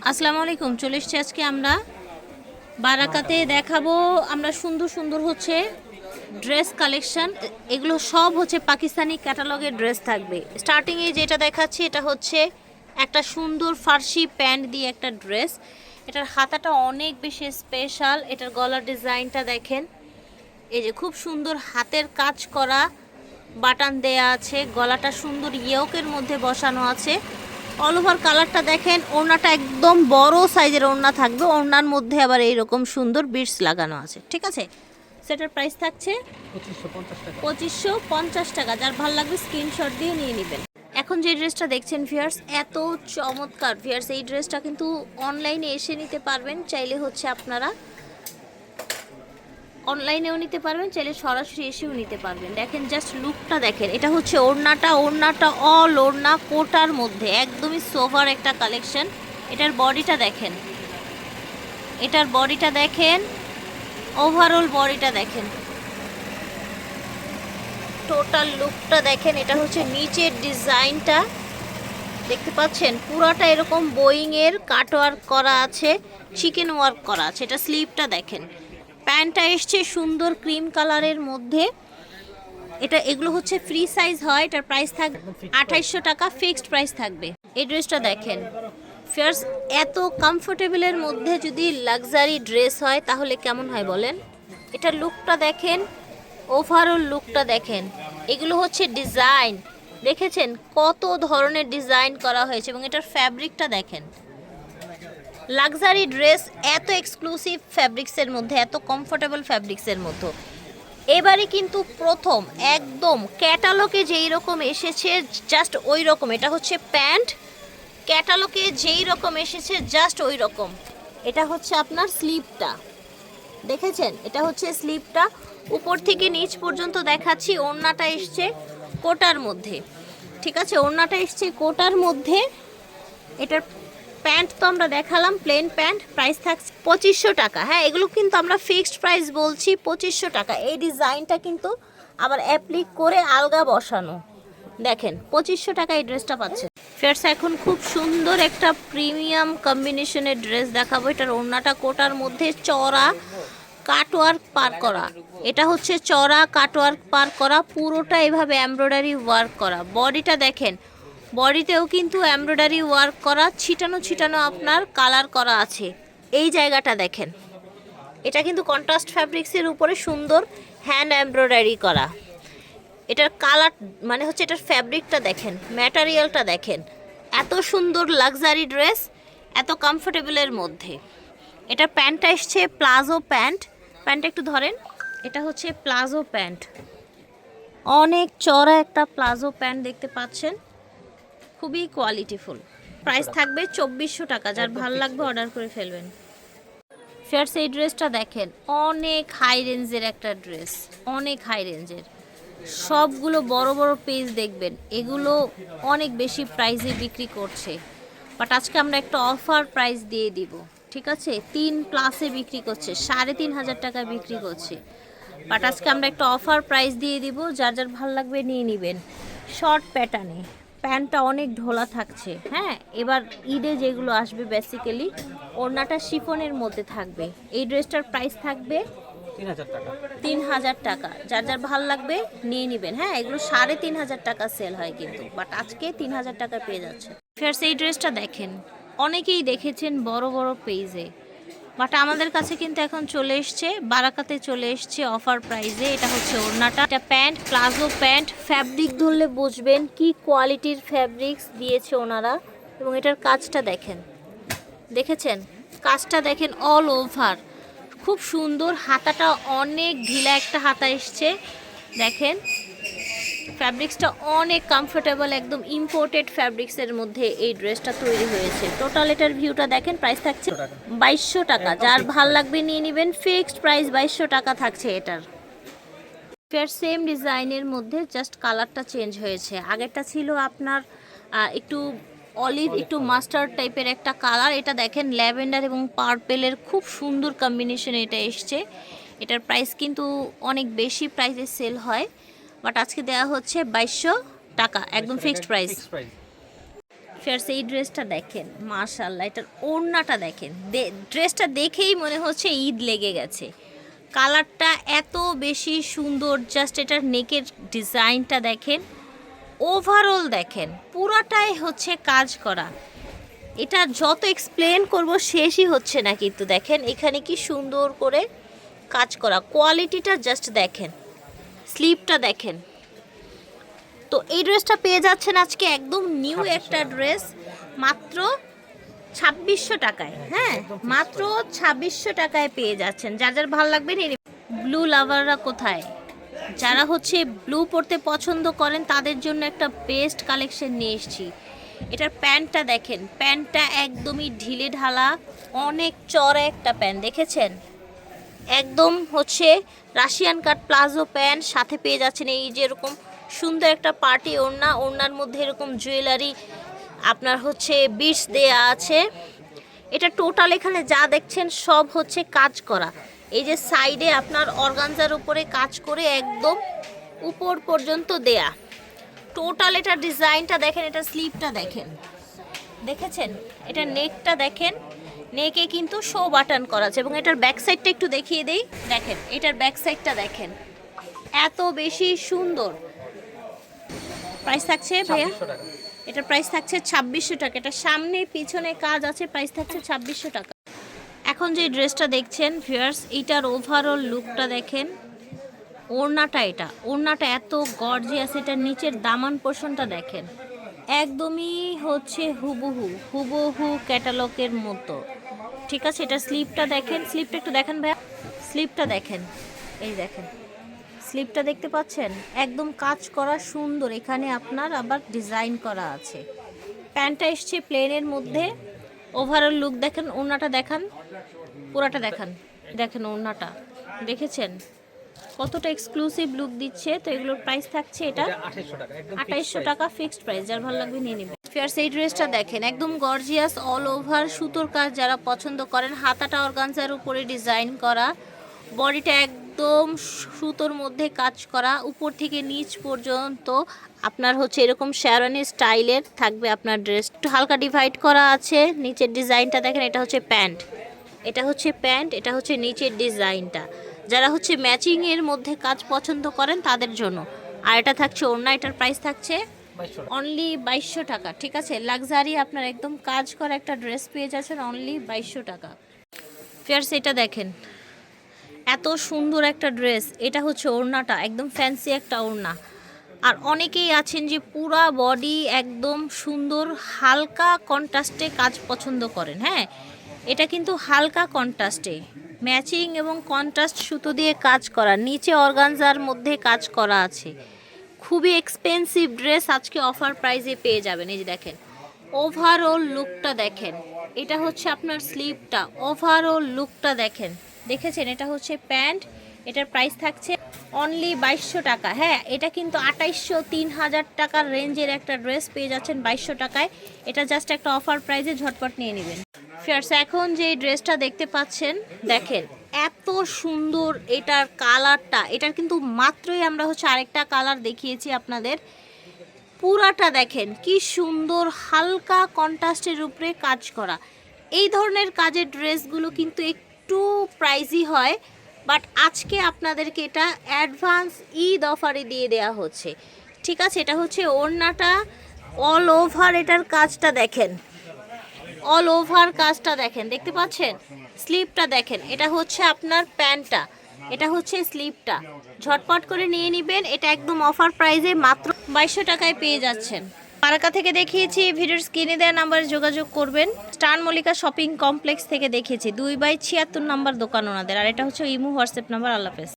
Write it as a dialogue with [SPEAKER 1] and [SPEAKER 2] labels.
[SPEAKER 1] আসসালামু আলাইকুম। চলে এসেছি আজকে আমরা বারাকাতে দেখাবো। আমরা সুন্দর সুন্দর হচ্ছে ড্রেস কালেকশন, এগুলো সব হচ্ছে পাকিস্তানি ক্যাটালগের ড্রেস থাকবে। স্টার্টিংয়ে যেটা দেখাচ্ছি এটা হচ্ছে একটা সুন্দর ফার্সি প্যান্ট দিয়ে একটা ড্রেস। এটার হাতাটা অনেক বেশি স্পেশাল। এটার গলার ডিজাইনটা দেখেন, এই যে খুব সুন্দর হাতের কাজ করা, বাটন দেয়া আছে, গলাটা সুন্দর ইয়োকের মধ্যে বসানো আছে। অল ওভার কালারটা দেখেন, ওড়নাটা একদম বড় সাইজের ওড়না থাকবে, ওড়নার মধ্যে আবার এইরকম সুন্দর বিটস লাগানো আছে। ঠিক আছে, সেটার প্রাইস থাকছে 2550 টাকা। যার ভালো লাগবে স্ক্রিনশট দিয়ে নিয়ে নেবেন। এখন যে ড্রেসটা দেখছেন ভিউয়ার্স, এত চমৎকার ভিউয়ার্স, এই ড্রেসটা কিন্তু অনলাইনে এসে নিতে পারবেন, চাইলে হচ্ছে আপনারা অনলাইনেও নিতে পারবেন, চাইলে সরাসরি এসেও নিতে পারবেন। দেখেন জাস্ট লুকটা দেখেন। এটা হচ্ছে ওড়নাটা অল ওড়না কোটার মধ্যে একদমই সোভার একটা কালেকশন। এটার বডিটা দেখেন, ওভারঅল বডিটা দেখেন, টোটাল লুকটা দেখেন। এটা হচ্ছে নিচের ডিজাইনটা দেখতে পাচ্ছেন, পুরাটা এরকম বোয়িংয়ের কাটওয়ার্ক করা আছে, চিকেন ওয়ার্ক করা আছে। এটা স্লিভটা দেখেন। প্যান্টটা এসছে সুন্দর ক্রিম কালারের মধ্যে। এগুলো হচ্ছে ফ্রি সাইজ হয়। এটার প্রাইস থাকবে 2800 টাকা, ফিক্সড প্রাইস থাকবে। এই ড্রেসটা দেখেন ফার্স্ট, এত কমফোর্টেবলের মধ্যে যদি লাক্সারি ড্রেস হয় তাহলে কেমন হয় বলেন। এটার লুকটা দেখেন, ওভারঅল লুকটা দেখেন। এগুলো হচ্ছে ডিজাইন, দেখেছেন কত ধরনের ডিজাইন করা হয়েছে, এবং এটার ফ্যাব্রিকটা দেখেন। লাক্সারি ড্রেস এত এক্সক্লুসিভ ফ্যাব্রিক্সের মধ্যে, এত কমফোর্টেবল ফ্যাব্রিক্সের মধ্যে এবারে কিন্তু প্রথম একদম ক্যাটালগে যেই রকম এসেছে জাস্ট ওই রকম। এটা হচ্ছে প্যান্ট, ক্যাটালগে যেই রকম এসেছে জাস্ট ওই রকম। এটা হচ্ছে আপনার স্লিভটা, দেখেছেন, এটা হচ্ছে স্লিভটা, উপর থেকে নিচ পর্যন্ত দেখাচ্ছি। ওড়নাটা এসছে কোটার মধ্যে, ঠিক আছে, ওড়নাটা এসছে কোটার মধ্যে। এটার প্যান্ট তো আমরা দেখালাম, প্লেন প্যান্ট, প্রাইস থাকছে 2500 টাকা। হ্যাঁ, এগুলো কিন্তু আমরা ফিক্সড প্রাইস বলছি 2500 টাকা। এই ডিজাইনটা কিন্তু আবার অ্যাপ্লিক করে আলগা বসানো, দেখেন 2500 টাকা এই ড্রেসটা পাচ্ছে। ফেয়ার্স, এখন খুব সুন্দর একটা প্রিমিয়াম কম্বিনেশনের ড্রেস দেখাবো। এটার ওড়নাটা কোটার মধ্যে চড়া কাটওয়ার্ক পার করা। এটা হচ্ছে চড়া কাটওয়ার্ক পার করা, পুরোটা এভাবে এমব্রয়ডারি ওয়ার্ক করা। বডিটা দেখেন, বডিতেও কিন্তু এমব্রয়ডারি ওয়ার্ক করা, ছিটানো ছিটানো আপনার কালার করা আছে। এই জায়গাটা দেখেন, এটা কিন্তু কন্ট্রাস্ট ফ্যাব্রিক্সের উপরে সুন্দর হ্যান্ড এমব্রয়ডারি করা। এটার কালার মানে হচ্ছে, এটার ফ্যাব্রিকটা দেখেন, ম্যাটেরিয়ালটা দেখেন। এত সুন্দর লাক্সারি ড্রেস, এত কমফোর্টেবলের মধ্যে। এটার প্যান্টটা এসছে প্লাজো প্যান্ট। প্যান্টটা একটু ধরেন, এটা হচ্ছে প্লাজো প্যান্ট, অনেক চড়া একটা প্লাজো প্যান্ট দেখতে পাচ্ছেন, খুবই কোয়ালিটিফুল। প্রাইস থাকবে 2400 টাকা। যার ভালো লাগবে অর্ডার করে ফেলবেন। ফেয়ার্স, এই ড্রেসটা দেখেন, অনেক হাই রেঞ্জের একটা ড্রেস, অনেক হাই রেঞ্জের। সবগুলো বড় বড় পেজ দেখবেন, এগুলো অনেক বেশি প্রাইসে বিক্রি করছে, বাট আজকে আমরা একটা অফার প্রাইস দিয়ে দিব। ঠিক আছে, 3+ বিক্রি করছে, 3500 টাকায় বিক্রি করছে, বাট আজকে আমরা একটা অফার প্রাইস দিয়ে দিব। যার যার ভালো লাগবে নিয়ে নেবেন। শর্ট প্যাটার্নে, প্যান্টটা অনেক ঢোলা থাকছে। হ্যাঁ, এবার ঈদে যেগুলো আসবে বেসিক্যালি, ওড়নাটা শিফনের মধ্যে থাকবে। এই ড্রেসটার প্রাইস থাকবে 3000 টাকা। যার যার ভাল লাগবে নিয়ে নেবেন। হ্যাঁ, এগুলো 3500 টাকা সেল হয় কিন্তু, বাট আজকে 3000 টাকা পেয়ে যাচ্ছে। ফের এই ড্রেসটা দেখেন, অনেকেই দেখেছেন বড় বড় পেজে, বাট আমাদের কাছে কিন্তু এখন চলে এসছে, বারাকাতে চলে এসছে অফার প্রাইসে। এটা হচ্ছে ওড়নাটা, এটা প্যান্ট, প্লাজো প্যান্ট। ফ্যাব্রিক ধরলে বুঝবেন কি কোয়ালিটির ফ্যাব্রিক্স দিয়েছে ওনারা। এবং এটার কাজটা দেখেন, দেখেছেন কাজটা দেখেন, অল ওভার খুব সুন্দর। হাতাটা অনেক ঢিলা একটা হাতা এসছে, দেখেন ফ্যাব্রিক্সটা অনেক কমফোর্টেবল, একদম ইম্পোর্টেড ফ্যাব্রিক্সের মধ্যে এই ড্রেসটা তৈরি হয়েছে। টোটাল এটার ভিউটা দেখেন, প্রাইস থাকছে 2200 টাকা। যার ভাল লাগবে নিয়ে নেবেন, ফিক্সড প্রাইস 2200 টাকা থাকছে এটার। ফের সেম ডিজাইনের মধ্যে জাস্ট কালারটা চেঞ্জ হয়েছে। আগেরটা ছিল আপনার একটু অলিভ, একটু মাস্টার্ড টাইপের একটা কালার। এটা দেখেন ল্যাভেন্ডার এবং পার্পেলের খুব সুন্দর কম্বিনেশন এটা এসছে। এটার প্রাইস কিন্তু অনেক বেশি প্রাইসে সেল হয়, বাট আজকে দেওয়া হচ্ছে 2200 টাকা, একদম ফিক্সড প্রাইস। ফিয়ার্স এই ড্রেসটা দেখেন, মাশাআল্লাহ, এটার ওড়নাটা দেখেন, ড্রেসটা দেখেই মনে হচ্ছে ঈদ লেগে গেছে। কালারটা এত বেশি সুন্দর, জাস্ট এটার নেকের ডিজাইনটা দেখেন, ওভারঅল দেখেন, পুরাটাই হচ্ছে কাজ করা। এটা যত এক্সপ্লেন করব শেষই হচ্ছে না, কিন্তু দেখেন এখানে কি সুন্দর করে কাজ করা, কোয়ালিটিটা জাস্ট দেখেন, স্লিপটা দেখেন। তো এই ড্রেসটা পেয়ে যাচ্ছেন আজকে একদম নিউ একটা ড্রেস, মাত্র 2600 টাকায়। হ্যাঁ, মাত্র 2600 টাকায় পেয়ে যাচ্ছেন। যার যার ভালো লাগবে নিয়ে নিন। ব্লু লাভাররা কোথায়? যারা হচ্ছে ব্লু পরতে পছন্দ করেন তাদের জন্য একটা বেস্ট কালেকশন নিয়ে এসেছি। এটার প্যান্টটা দেখেন, প্যান্টটা একদমই ঢিলে ঢালা, অনেক চড়া একটা প্যান্ট, দেখেছেন? একদম হচ্ছে রাশিয়ান কাট প্লাজো প্যান্ট, সাথে পেয়ে যাচ্ছেন এই যে এরকম সুন্দর একটা পার্টি ওড়না, ওড়নার মধ্যে এরকম জুয়েলারি আপনার হচ্ছে বিটস দেয়া আছে। এটা টোটাল এখানে যা দেখছেন সব হচ্ছে কাজ করা। এই যে সাইডে আপনার অর্গানজার উপরে কাজ করে একদম উপর পর্যন্ত দেয়া। টোটাল এটা ডিজাইনটা দেখেন, এটা স্লিপটা দেখেন, দেখেছেন? এটা নেকটা দেখেন, নেকে কিন্তু শো বাটন করা আছে। এবং এটার ব্যাক সাইডটা একটু দেখিয়ে দেই, দেখেন এটার ব্যাক সাইডটা দেখেন, এত বেশি সুন্দর। প্রাইস থাকছে ভাইয়া, এটার প্রাইস থাকছে 2600 টাকা। এটা সামনে পিছনে কাজ আছে, প্রাইস থাকছে 2600 টাকা। এখন যে ড্রেসটা দেখছেন ভিউয়ার্স, এটার ওভারঅল লুকটা দেখেন, ওড়নাটা, এটা ওড়নাটা এত গর্জিয়াস, এটার নিচের দামান পোর্শনটা দেখেন, একদমই হচ্ছে হুবহু ক্যাটালগের মতো। ঠিক আছে, এটা স্লিপটা দেখেন, স্লিপটা একটু দেখেন ভাইয়া, স্লিপটা দেখেন, এই দেখেন স্লিপটা দেখতে পাচ্ছেন, একদম কাজ করা সুন্দর, এখানে আপনার আবার ডিজাইন করা আছে। প্যান্টটা এসছে প্লেনের মধ্যে। ওভারঅল লুক দেখেন, ওড়নাটা দেখান, পুরাটা দেখান, দেখেন ওড়নাটা, দেখেছেন কতটা এক্সক্লুসিভ লুক দিচ্ছে। তো এগুলোর প্রাইস থাকছে এটা 2800 টাকা, ফিক্সড প্রাইস। যার ভালো লাগবে নিয়ে নেবেন। ফিয়ার্স এই ড্রেসটা দেখেন, একদম গর্জিয়াস, অল ওভার সুতোর কাজ যারা পছন্দ করেন, হাতাটা অর্গানজার উপরে ডিজাইন করা, বডিটা একদম সুতোর মধ্যে কাজ করা, উপর থেকে নিচ পর্যন্ত আপনার হচ্ছে এরকম শেরওয়ানি স্টাইলের থাকবে আপনার ড্রেস। একটু হালকা ডিভাইড করা আছে। নিচের ডিজাইনটা দেখেন, এটা হচ্ছে প্যান্ট, এটা হচ্ছে প্যান্ট, এটা হচ্ছে নিচের ডিজাইনটা। যারা হচ্ছে ম্যাচিংয়ের মধ্যে কাজ পছন্দ করেন তাদের জন্য। আর এটা থাকছে ওড়না, এটার প্রাইস থাকছে অনলি 2200 টাকা। ঠিক আছে, লাক্সারি আপনার একদম কাজ করা একটা ড্রেস পেয়ে যাচ্ছেন অনলি 2200 টাকা। ফিয়ার্স এটা দেখেন, এত সুন্দর একটা ড্রেস, এটা হচ্ছে ওড়নাটা, একদম ফ্যান্সি একটা ওড়না। আর অনেকেই আছেন যে পুরা বডি একদম সুন্দর হালকা কন্ট্রাস্টে কাজ পছন্দ করেন। হ্যাঁ, এটা কিন্তু হালকা কন্ট্রাস্টে ম্যাচিং এবং কন্ট্রাস্ট সুতো দিয়ে কাজ করা, নিচে অর্গানজার মধ্যে কাজ করা আছে। খুবই এক্সপেন্সিভ ড্রেস, আজকে অফার প্রাইসে পেয়ে যাবেন। এই যে দেখেন ওভারঅল লুকটা দেখেন, এটা হচ্ছে আপনার স্লিভটা, ওভারঅল লুকটা দেখেন, দেখেছেন? এটা হচ্ছে প্যান্ট, এটার প্রাইস থাকছে অনলি 2200 টাকা। হ্যাঁ, এটা কিন্তু 2800-3000 টাকার রেঞ্জের একটা ড্রেস পেয়ে যাচ্ছেন 2200 টাকায়। এটা জাস্ট একটা অফার প্রাইসে ঝটপট নিয়ে নেবেন। ফিয়ার্স এখন যে ড্রেসটা দেখতে পাচ্ছেন দেখেন, এত সুন্দর এটার কালারটা, এটার কিন্তু মাত্রই আমরা হচ্ছে আরেকটা কালার দেখিয়েছি আপনাদের। পুরাটা দেখেন কি সুন্দর হালকা কন্ট্রাস্টের উপরে কাজ করা। এই ধরনের কাজের ড্রেসগুলো কিন্তু একটু প্রাইসি হয়, বাট আজকে আপনাদেরকে এটা অ্যাডভান্স ঈদ অফারে দিয়ে দেওয়া হচ্ছে। ঠিক আছে, এটা হচ্ছে ওড়নাটা, অল ওভার এটার কাজটা দেখেন, অল ওভার কাজটা দেখেন, দেখতে পাচ্ছেন? স্লিপটা দেখেন, এটা হচ্ছে আপনার প্যান্টটা, এটা হচ্ছে স্লিপটা। ঝটপট করে নিয়ে নেবেন, এটা একদম অফার প্রাইসে মাত্র 2200 টাকায় পেয়ে যাচ্ছেন। পারাকা থেকে দেখিয়েছি, ভিডিওর স্ক্রিনে দেওয়া নাম্বারে যোগাযোগ করবেন। স্টার মল্লিকা শপিং কমপ্লেক্স থেকে দেখিয়েছি, 2/76 নাম্বার দোকান ওনাদের। আর এটা হচ্ছে ইমো হোয়াটসঅ্যাপ নাম্বার। আল্লাহ হাফেজ।